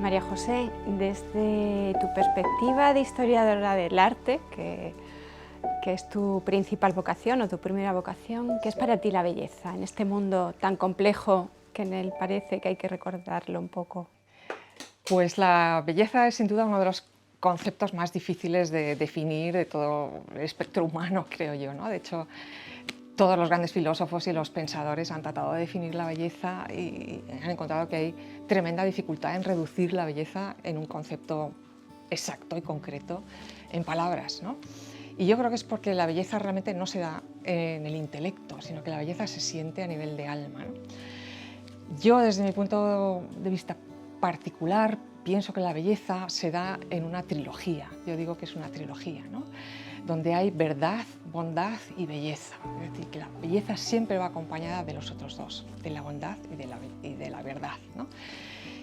María José, desde tu perspectiva de historiadora del arte, que es tu principal vocación o tu primera vocación, ¿qué es para ti la belleza en este mundo tan complejo que en él parece que hay que recordarlo un poco? Pues la belleza es sin duda uno de los conceptos más difíciles de definir de todo el espectro humano, creo yo, ¿no? De hecho, todos los grandes filósofos y los pensadores han tratado de definir la belleza y han encontrado que hay tremenda dificultad en reducir la belleza en un concepto exacto y concreto en palabras, ¿no? Y yo creo que es porque la belleza realmente no se da en el intelecto, sino que la belleza se siente a nivel de alma, ¿no? Yo, desde mi punto de vista particular, pienso que la belleza se da en una trilogía. Yo digo que es una trilogía, ¿no? Donde hay verdad, bondad y belleza. Es decir, que la belleza siempre va acompañada de los otros dos, de la bondad y de la verdad, ¿no?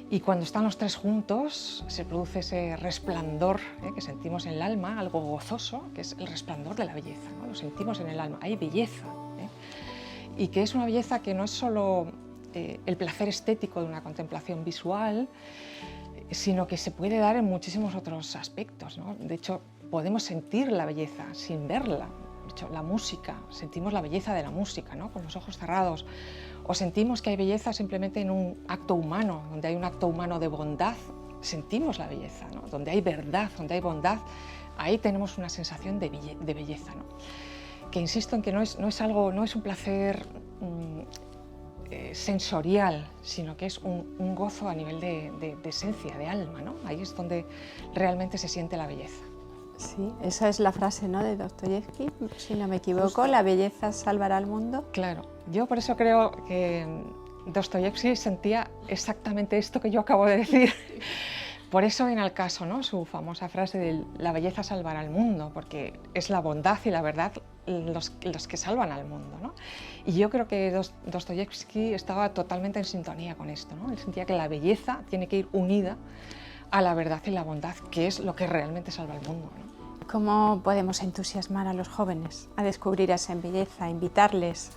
Y cuando están los tres juntos, se produce ese resplandor que sentimos en el alma, algo gozoso, que es el resplandor de la belleza, ¿no? Lo sentimos en el alma, hay belleza. Y que es una belleza que no es solo el placer estético de una contemplación visual, sino que se puede dar en muchísimos otros aspectos, ¿no? De hecho, podemos sentir la belleza sin verla. De hecho, la música, sentimos la belleza de la música, ¿no? Con los ojos cerrados. O sentimos que hay belleza simplemente en un acto humano, donde hay un acto humano de bondad, sentimos la belleza, ¿no? Donde hay verdad, donde hay bondad, ahí tenemos una sensación de belleza, ¿no? Que insisto en que no es un placer sensorial, sino que es un gozo a nivel de esencia, de alma, ¿no? Ahí es donde realmente se siente la belleza. Sí, esa es la frase, ¿no?, de Dostoyevsky, si no me equivoco. Justo. La belleza salvará al mundo. Claro, yo por eso creo que Dostoyevsky sentía exactamente esto que yo acabo de decir. Por eso viene al caso, ¿no?, su famosa frase de la belleza salvará al mundo, porque es la bondad y la verdad los que salvan al mundo, ¿no? Y yo creo que Dostoyevsky estaba totalmente en sintonía con esto, ¿no? Él sentía que la belleza tiene que ir unida a la verdad y la bondad, que es lo que realmente salva al mundo, ¿no? ¿Cómo podemos entusiasmar a los jóvenes a descubrir esa belleza, a invitarles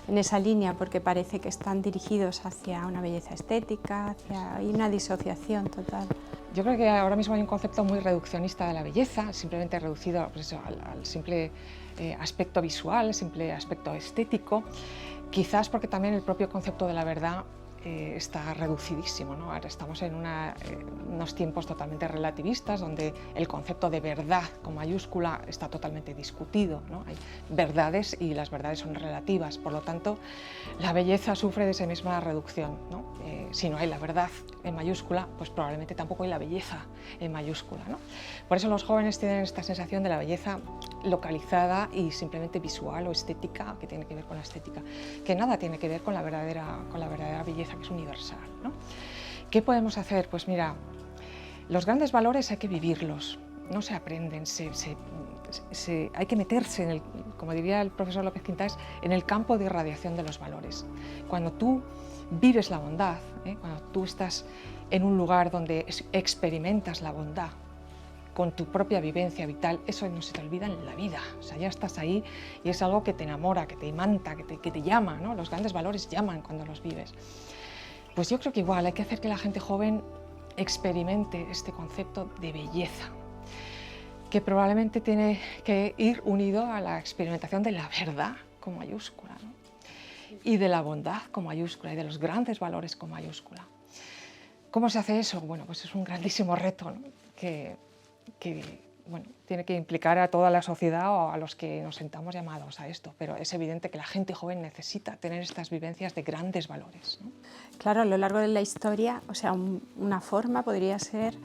en esa línea, porque parece que están dirigidos hacia una belleza estética, hay una disociación total? Yo creo que ahora mismo hay un concepto muy reduccionista de la belleza, simplemente reducido pues eso, al simple aspecto visual, al simple aspecto estético, quizás porque también el propio concepto de la verdad está reducidísimo, ¿no? Ahora estamos en unos tiempos totalmente relativistas, donde el concepto de verdad con mayúscula está totalmente discutido, ¿no? Hay verdades y las verdades son relativas, por lo tanto, la belleza sufre de esa misma reducción, ¿no? Si no hay la verdad en mayúscula, pues probablemente tampoco hay la belleza en mayúscula, ¿no? Por eso los jóvenes tienen esta sensación de la belleza localizada y simplemente visual o estética, que tiene que ver con la estética, que nada tiene que ver con la verdadera belleza, que es universal, ¿no? ¿Qué podemos hacer? Pues mira, los grandes valores hay que vivirlos, no se aprenden, hay que meterse, como diría el profesor López Quintaes, en el campo de irradiación de los valores. Cuando tú vives la bondad, cuando tú estás en un lugar donde experimentas la bondad, con tu propia vivencia vital, eso no se te olvida en la vida. O sea, ya estás ahí y es algo que te enamora, que te imanta, que te llama, ¿no? Los grandes valores llaman cuando los vives. Pues yo creo que igual hay que hacer que la gente joven experimente este concepto de belleza, que probablemente tiene que ir unido a la experimentación de la verdad con mayúscula, ¿no? Y de la bondad con mayúscula y de los grandes valores con mayúscula. ¿Cómo se hace eso? Bueno, pues es un grandísimo reto, ¿no? que bueno, tiene que implicar a toda la sociedad o a los que nos sentamos llamados a esto, pero es evidente que la gente joven necesita tener estas vivencias de grandes valores, ¿no? Claro, a lo largo de la historia, o sea, una forma podría ser,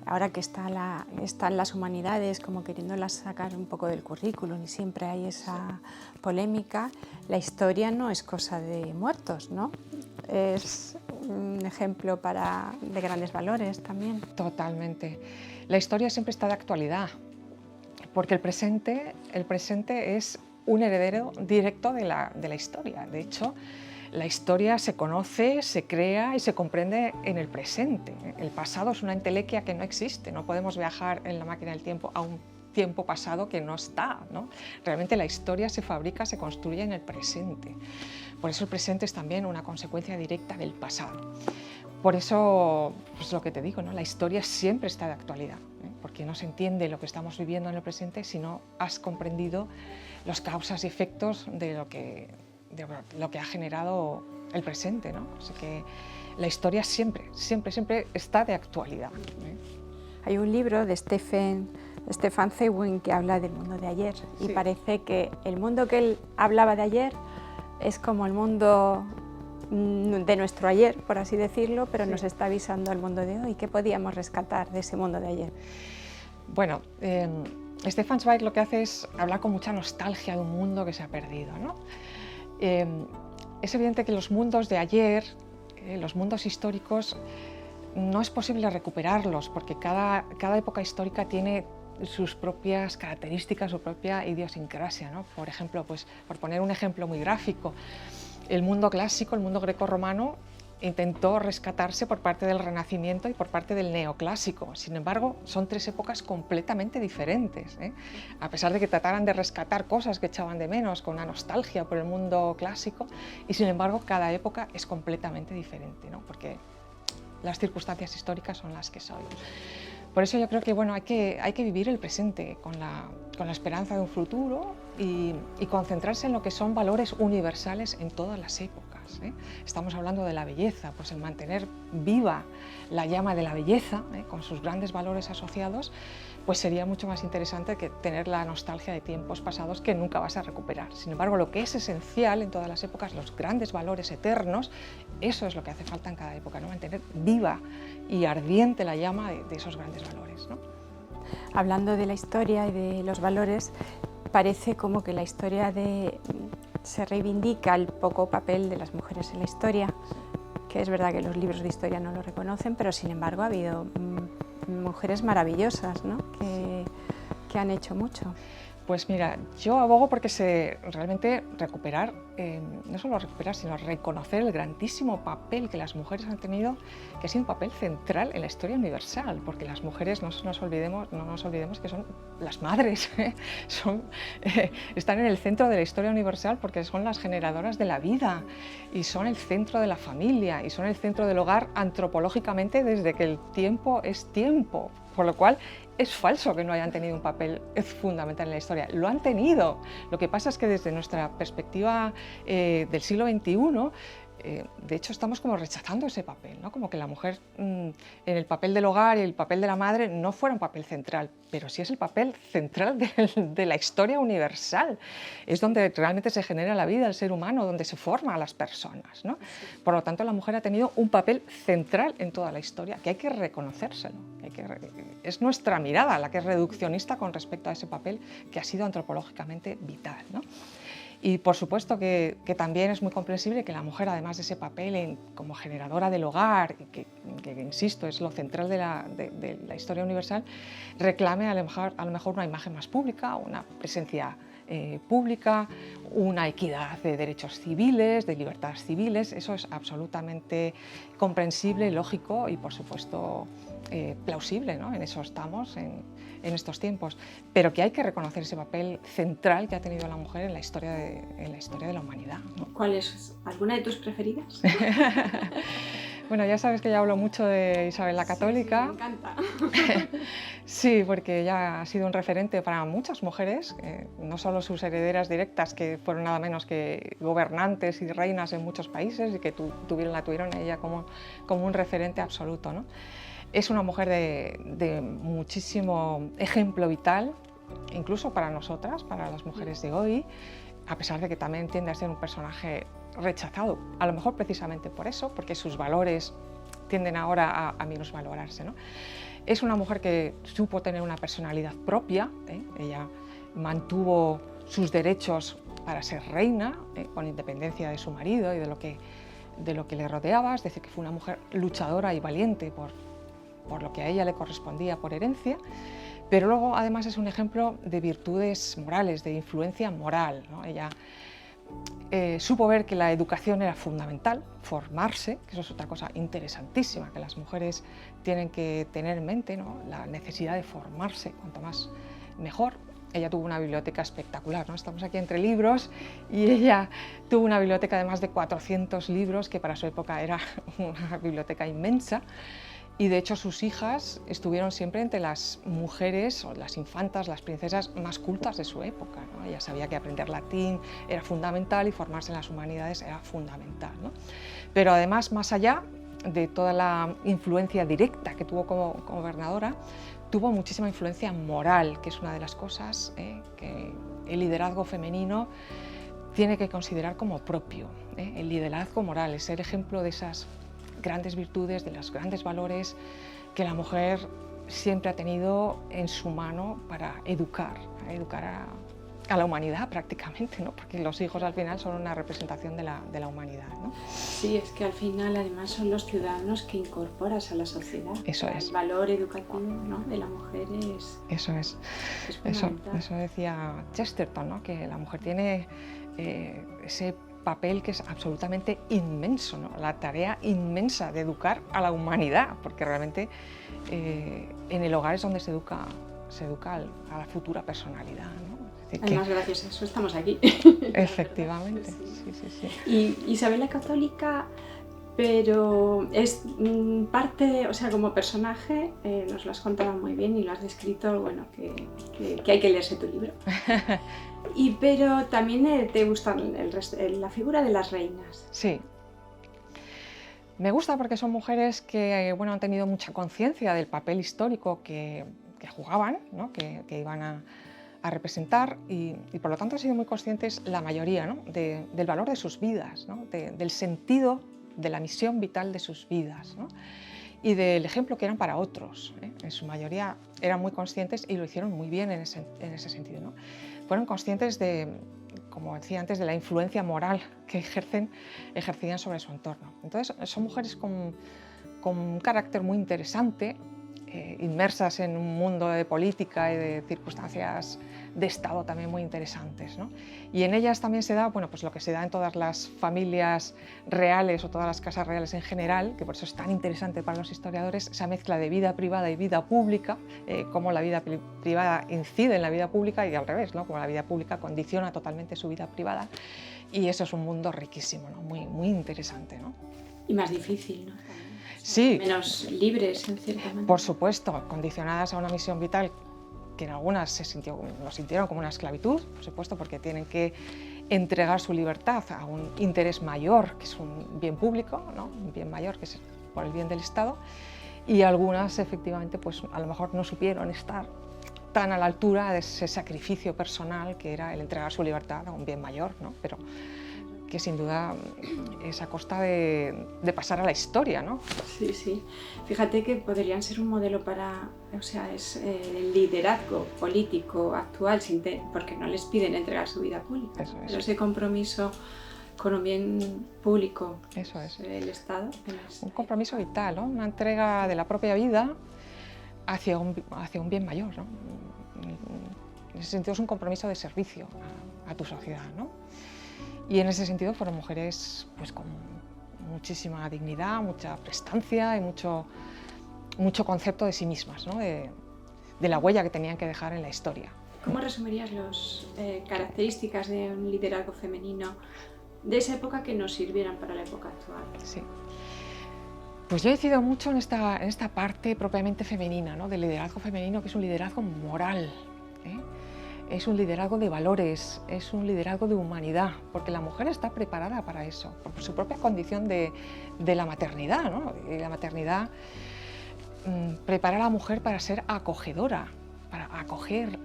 ahora que están las humanidades como queriéndolas sacar un poco del currículum y siempre hay esa polémica, la historia no es cosa de muertos, ¿no? Es un ejemplo de grandes valores también. Totalmente. La historia siempre está de actualidad, porque el presente es un heredero directo de la historia. De hecho, la historia se conoce, se crea y se comprende en el presente. El pasado es una entelequia que no existe, no podemos viajar en la máquina del tiempo a un tiempo pasado que no está, ¿no? Realmente la historia se fabrica, se construye en el presente. Por eso el presente es también una consecuencia directa del pasado. Por eso, pues lo que te digo, ¿no? La historia siempre está de actualidad, ¿eh? Porque no se entiende lo que estamos viviendo en el presente si no has comprendido las causas y efectos de lo que ha generado el presente, ¿no? Así que la historia siempre está de actualidad, ¿eh? Hay un libro de Stefan Zweig que habla del mundo de ayer y Sí. parece que el mundo que él hablaba de ayer es como el mundo de nuestro ayer, por así decirlo, pero Sí. nos está avisando al mundo de hoy. ¿Qué podíamos rescatar de ese mundo de ayer? Bueno, Stefan Zweig lo que hace es hablar con mucha nostalgia de un mundo que se ha perdido, ¿no? Es evidente que los mundos de ayer, los mundos históricos, no es posible recuperarlos porque cada época histórica tiene sus propias características, su propia idiosincrasia, ¿no? Por ejemplo, pues, por poner un ejemplo muy gráfico, el mundo clásico, el mundo grecorromano, intentó rescatarse por parte del Renacimiento y por parte del Neoclásico. Sin embargo, son tres épocas completamente diferentes, ¿eh? A pesar de que trataran de rescatar cosas que echaban de menos, con una nostalgia por el mundo clásico, y sin embargo cada época es completamente diferente, ¿no? Porque las circunstancias históricas son las que son. Por eso yo creo que bueno, hay que vivir el presente con la esperanza de un futuro y concentrarse en lo que son valores universales en todas las épocas, ¿eh? Estamos hablando de la belleza, pues el mantener viva la llama de la belleza, ¿eh? Con sus grandes valores asociados, pues sería mucho más interesante que tener la nostalgia de tiempos pasados que nunca vas a recuperar. Sin embargo, lo que es esencial en todas las épocas, los grandes valores eternos, eso es lo que hace falta en cada época, ¿no? Mantener viva y ardiente la llama de esos grandes valores, ¿no? Hablando de la historia y de los valores, parece como que la historia se reivindica el poco papel de las mujeres en la historia, que es verdad que los libros de historia no lo reconocen, pero sin embargo ha habido mujeres maravillosas, ¿no? que han hecho mucho. Pues mira, yo abogo porque realmente recuperar, no solo recuperar, sino reconocer el grandísimo papel que las mujeres han tenido, que ha sido un papel central en la historia universal, porque las mujeres, no nos olvidemos que son las madres, ¿eh? Están en el centro de la historia universal porque son las generadoras de la vida y son el centro de la familia y son el centro del hogar antropológicamente desde que el tiempo es tiempo, por lo cual es falso que no hayan tenido un papel fundamental en la historia. Lo han tenido. Lo que pasa es que desde nuestra perspectiva del siglo XXI, de hecho estamos como rechazando ese papel, ¿no? Como que la mujer en el papel del hogar y el papel de la madre no fuera un papel central, pero sí es el papel central de la historia universal. Es donde realmente se genera la vida, el ser humano, donde se forma a las personas, ¿no? Por lo tanto, la mujer ha tenido un papel central en toda la historia, que hay que reconocérselo. Es nuestra mirada la que es reduccionista con respecto a ese papel que ha sido antropológicamente vital, ¿no? Y por supuesto que también es muy comprensible que la mujer, además de ese papel como generadora del hogar, que insisto, es lo central de la historia universal, reclame a lo mejor una imagen más pública, una presencia pública, una equidad de derechos civiles, de libertades civiles. Eso es absolutamente comprensible, lógico y, por supuesto, plausible, ¿no? En eso estamos en estos tiempos, pero que hay que reconocer ese papel central que ha tenido la mujer en la historia de la humanidad, ¿no? ¿Cuál es alguna de tus preferidas? Bueno, ya sabes que yo hablo mucho de Isabel la Católica. Sí, me encanta. Sí, porque ella ha sido un referente para muchas mujeres, no solo sus herederas directas, que fueron nada menos que gobernantes y reinas en muchos países y que la tuvieron a ella como un referente absoluto, ¿no? Es una mujer de muchísimo ejemplo vital, incluso para nosotras, para las mujeres de hoy, a pesar de que también tiende a ser un personaje rechazado, a lo mejor precisamente por eso, porque sus valores tienden ahora a minusvalorarse, ¿no? Es una mujer que supo tener una personalidad propia, ¿eh? Ella mantuvo sus derechos para ser reina, con independencia de su marido y de lo que le rodeaba, es decir, que fue una mujer luchadora y valiente por lo que a ella le correspondía por herencia, pero luego además es un ejemplo de virtudes morales, de influencia moral, ¿no? Ella supo ver que la educación era fundamental, formarse, que eso es otra cosa interesantísima, que las mujeres tienen que tener en mente, ¿no? La necesidad de formarse, cuanto más mejor. ella tuvo una biblioteca espectacular, ¿no? Estamos aquí entre libros y ella tuvo una biblioteca de más de 400 libros, que para su época era una biblioteca inmensa. Y de hecho sus hijas estuvieron siempre entre las mujeres o las infantas, las princesas más cultas de su época, ¿no? Ella sabía que aprender latín era fundamental y formarse en las humanidades era fundamental, ¿no? Pero además, más allá de toda la influencia directa que tuvo como gobernadora, tuvo muchísima influencia moral, que es una de las cosas que el liderazgo femenino tiene que considerar como propio. El liderazgo moral es el ejemplo de esas grandes virtudes, de los grandes valores que la mujer siempre ha tenido en su mano para educar a la humanidad prácticamente, ¿no? Porque los hijos al final son una representación de la humanidad, ¿no? Sí, es que al final además son los ciudadanos que incorporas a la sociedad. Eso es. El valor educativo, ¿no?, de la mujer es... Eso es. Eso decía Chesterton, ¿no? Que la mujer tiene ese papel que es absolutamente inmenso, ¿no? La tarea inmensa de educar a la humanidad, porque realmente en el hogar es donde se educa a la futura personalidad, ¿no? Además, gracias a eso estamos aquí. Efectivamente, sí. Y Isabel la Católica, pero es parte, o sea, como personaje, nos lo has contado muy bien y lo has descrito, bueno, que hay que leerse tu libro. Pero también te gusta la figura de las reinas. Sí. Me gusta porque son mujeres que, bueno, han tenido mucha conciencia del papel histórico que jugaban, ¿no? que iban a representar y por lo tanto han sido muy conscientes, la mayoría, ¿no? del valor de sus vidas, ¿no? del sentido de la misión vital de sus vidas, ¿no? Y del ejemplo que eran para otros, ¿eh? En su mayoría eran muy conscientes y lo hicieron muy bien en ese sentido, ¿no? Fueron conscientes de, como decía antes, de la influencia moral que ejercían sobre su entorno. Entonces son mujeres con un carácter muy interesante, inmersas en un mundo de política y de circunstancias de Estado también muy interesantes, ¿no? Y en ellas también se da, bueno, pues lo que se da en todas las familias reales o todas las casas reales en general, que por eso es tan interesante para los historiadores, esa mezcla de vida privada y vida pública, cómo la vida privada incide en la vida pública y al revés, ¿no? Cómo la vida pública condiciona totalmente su vida privada, y eso es un mundo riquísimo, ¿no? Muy interesante, ¿no? Y más difícil, ¿no? Sí. Menos libres, en cierta manera. Por supuesto, condicionadas a una misión vital que en algunas lo sintieron como una esclavitud, por supuesto, porque tienen que entregar su libertad a un interés mayor, que es un bien público, ¿no? Un bien mayor, que es por el bien del Estado, y algunas efectivamente pues a lo mejor no supieron estar tan a la altura de ese sacrificio personal que era el entregar su libertad a un bien mayor, ¿no? Pero que sin duda es a costa de pasar a la historia, ¿no? Sí, sí. Fíjate que podrían ser un modelo para, o sea, es el liderazgo político actual, porque no les piden entregar su vida pública. Eso es. Pero ese compromiso con un bien público. Eso es. El Estado. Un compromiso vital, ¿no? Una entrega de la propia vida hacia un bien mayor, ¿no? En ese sentido es un compromiso de servicio a tu sociedad, ¿no? Y en ese sentido fueron mujeres pues, con muchísima dignidad, mucha prestancia y mucho concepto de sí mismas, ¿no? de la huella que tenían que dejar en la historia. ¿Cómo resumirías las características de un liderazgo femenino de esa época que nos sirvieran para la época actual? Sí. Pues yo he incidido mucho en esta parte propiamente femenina, ¿no? Del liderazgo femenino, que es un liderazgo moral, ¿eh? Es un liderazgo de valores, es un liderazgo de humanidad, porque la mujer está preparada para eso, por su propia condición de la maternidad, ¿no? Y la maternidad prepara a la mujer para ser acogedora, para acoger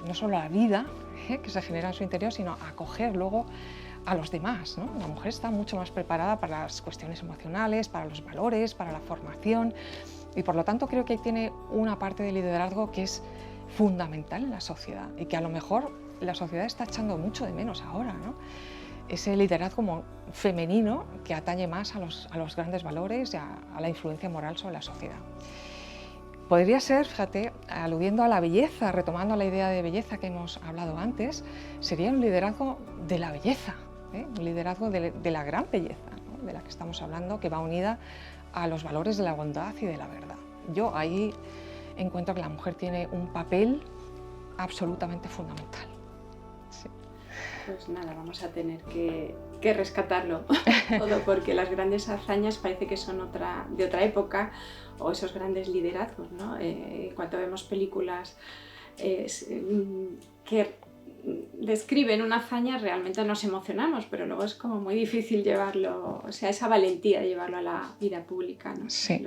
no solo la vida que se genera en su interior, sino acoger luego a los demás, ¿no? La mujer está mucho más preparada para las cuestiones emocionales, para los valores, para la formación, y por lo tanto creo que ahí tiene una parte del liderazgo que es fundamental en la sociedad y que a lo mejor la sociedad está echando mucho de menos ahora, ¿no? Ese liderazgo femenino que atañe más a los grandes valores y a la influencia moral sobre la sociedad. Podría ser, fíjate, aludiendo a la belleza, retomando la idea de belleza que hemos hablado antes, sería un liderazgo de la belleza, ¿eh? Un liderazgo de la gran belleza, ¿no? De la que estamos hablando, que va unida a los valores de la bondad y de la verdad. Yo ahí encuentro que la mujer tiene un papel absolutamente fundamental. Sí. Pues nada, vamos a tener que rescatarlo todo, porque las grandes hazañas parece que son de otra época, o esos grandes liderazgos, ¿no? Cuando vemos películas que describen una hazaña, realmente nos emocionamos, pero luego es como muy difícil llevarlo, o sea, esa valentía de llevarlo a la vida pública, ¿no? Sí.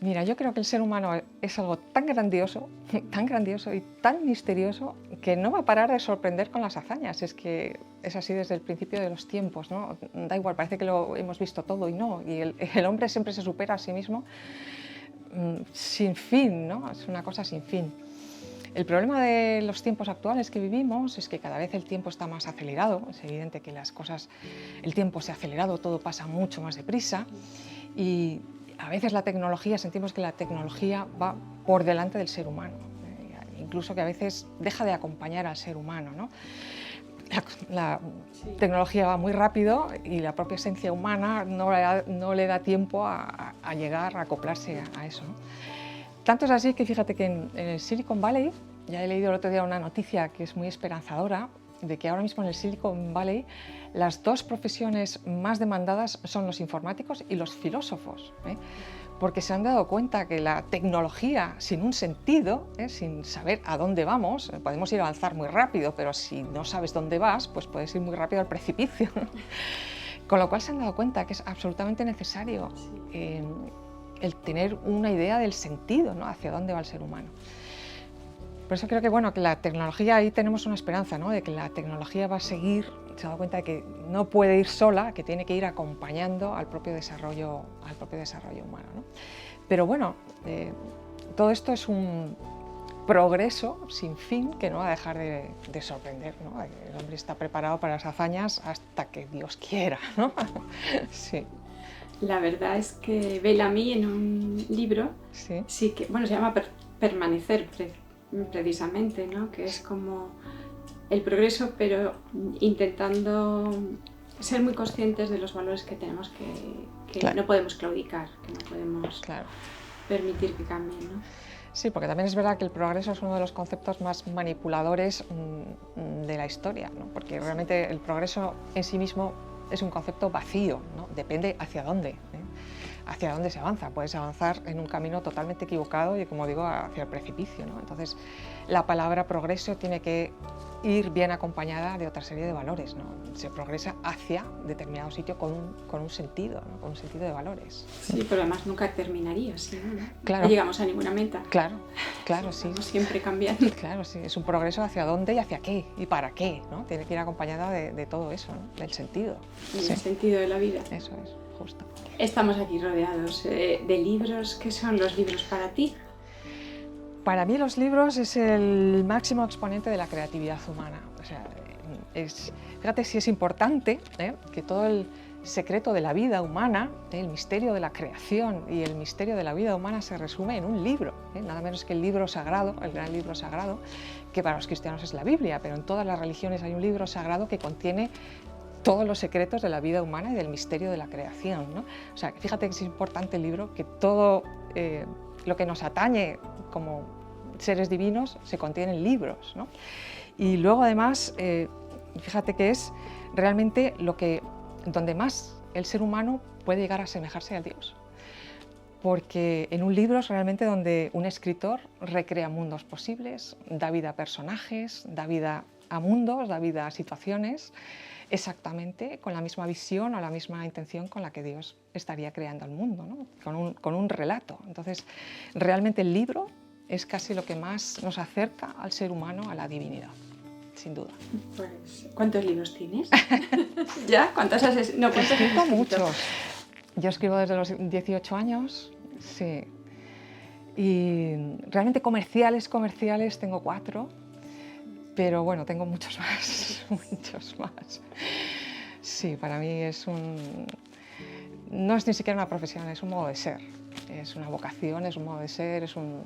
Mira, yo creo que el ser humano es algo tan grandioso y tan misterioso que no va a parar de sorprender con las hazañas. Es que es así desde el principio de los tiempos, ¿no? Da igual, parece que lo hemos visto todo y no. Y el hombre siempre se supera a sí mismo sin fin, ¿no? Es una cosa sin fin. El problema de los tiempos actuales que vivimos es que cada vez el tiempo está más acelerado. Es evidente que el tiempo se ha acelerado, todo pasa mucho más deprisa y a veces sentimos que la tecnología va por delante del ser humano, incluso que a veces deja de acompañar al ser humano, ¿no? La tecnología va muy rápido y la propia esencia humana no le da tiempo a llegar, a acoplarse a eso, ¿no? Tanto es así que fíjate que en el Silicon Valley, ya he leído el otro día una noticia que es muy esperanzadora, de que ahora mismo en el Silicon Valley las dos profesiones más demandadas son los informáticos y los filósofos, porque se han dado cuenta que la tecnología sin un sentido, sin saber a dónde vamos, podemos ir a avanzar muy rápido, pero si no sabes dónde vas, pues puedes ir muy rápido al precipicio, ¿no? Con lo cual se han dado cuenta que es absolutamente necesario el tener una idea del sentido, ¿no? Hacia dónde va el ser humano. Por eso creo que, bueno, que la tecnología, ahí tenemos una esperanza, ¿no? De que la tecnología va a seguir, se ha dado cuenta de que no puede ir sola, que tiene que ir acompañando al propio desarrollo humano, ¿no? Pero bueno, todo esto es un progreso sin fin que no va a dejar de sorprender, ¿no? El hombre está preparado para las hazañas hasta que Dios quiera, ¿no? Sí. La verdad es que Bellamy en un libro, sí que, bueno, se llama Permanecer precisamente, ¿no? Que es como el progreso, pero intentando ser muy conscientes de los valores que tenemos, que claro, no podemos claudicar, que no podemos permitir que cambien, ¿no? Sí, porque también es verdad que el progreso es uno de los conceptos más manipuladores de la historia, ¿no? Porque realmente el progreso en sí mismo es un concepto vacío, ¿no? Depende hacia dónde se avanza. Puedes avanzar en un camino totalmente equivocado y, como digo, hacia el precipicio, ¿no? Entonces, la palabra progreso tiene que ir bien acompañada de otra serie de valores, ¿no? Se progresa hacia determinado sitio con un sentido, ¿no? Con un sentido de valores. Sí, pero además nunca terminaría así, ¿no? Claro. No llegamos a ninguna meta. Claro, sí. Estamos siempre cambiando. Claro, sí. Es un progreso hacia dónde y hacia qué y para qué, ¿no? Tiene que ir acompañada de todo eso, ¿no? Del sentido. Y el sentido de la vida. Eso es, justo. Estamos aquí rodeados de libros. ¿Qué son los libros para ti? Para mí los libros es el máximo exponente de la creatividad humana. O sea, fíjate si es importante que todo el secreto de la vida humana, el misterio de la creación y el misterio de la vida humana se resume en un libro, nada menos que el libro sagrado, el gran libro sagrado, que para los cristianos es la Biblia, pero en todas las religiones hay un libro sagrado que contiene todos los secretos de la vida humana y del misterio de la creación, ¿no? O sea, fíjate que es importante el libro, que todo lo que nos atañe como seres divinos se contiene en libros, ¿no? Y luego además, fíjate que es realmente donde más el ser humano puede llegar a asemejarse a Dios. Porque en un libro es realmente donde un escritor recrea mundos posibles, da vida a personajes, da vida a mundos, da vida a situaciones, exactamente con la misma visión o la misma intención con la que Dios estaría creando el mundo, ¿no? Con un relato. Entonces, realmente el libro es casi lo que más nos acerca al ser humano, a la divinidad, sin duda. Pues, ¿cuántos libros tienes? ¿Ya? ¿Cuántos has escrito? No, ¿cuántos? Escrito muchos. Yo escribo desde los 18 años, sí. Y realmente comerciales tengo 4. Pero bueno, tengo muchos más, muchos más. Sí, para mí no es ni siquiera una profesión, es un modo de ser. Es una vocación, es un modo de ser, es un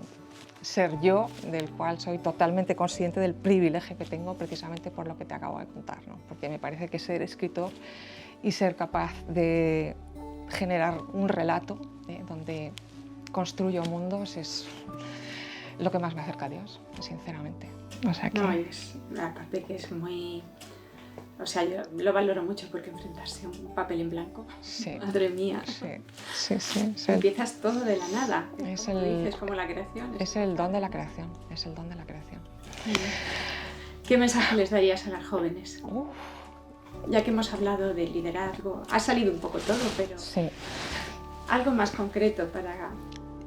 ser yo del cual soy totalmente consciente del privilegio que tengo precisamente por lo que te acabo de contar, ¿no? Porque me parece que ser escritor y ser capaz de generar un relato donde construyo mundos lo que más me acerca a Dios, sinceramente. O sea que... No, es aparte que es muy... O sea, yo lo valoro mucho porque enfrentarse a un papel en blanco, Sí, madre mía, sí. empiezas todo de la nada, Es como el- dices, como la creación. Es el don de la creación, es el don de la creación. ¿Qué mensaje les darías a las jóvenes? Uf, Ya que hemos hablado de liderazgo, ha salido un poco todo, pero sí. algo más concreto para...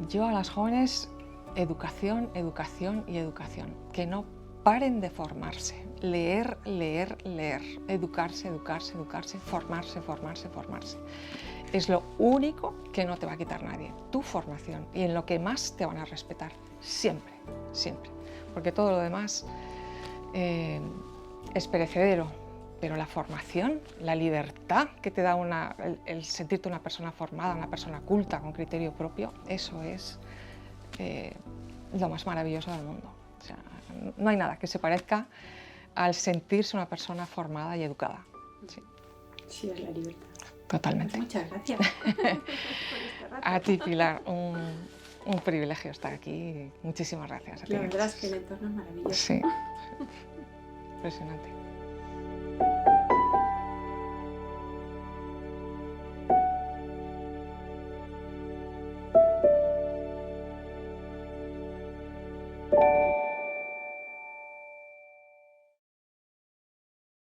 Yo a las jóvenes, educación, educación y educación. Que no paren de formarse. Leer, leer, leer. Educarse, educarse, educarse. Formarse, formarse, formarse. Es lo único que no te va a quitar nadie. Tu formación. Y en lo que más te van a respetar. Siempre, siempre. Porque todo lo demás es perecedero. Pero la formación, la libertad que te da el sentirte una persona formada, una persona culta, con criterio propio, eso es lo más maravilloso del mundo. O sea, no hay nada que se parezca al sentirse una persona formada y educada. Sí, Sí, es la libertad. totalmente. Muchas gracias por este rato. A ti, Pilar, un privilegio estar aquí. Muchísimas gracias. A ti. La verdad es que el entorno es maravilloso. Sí, impresionante.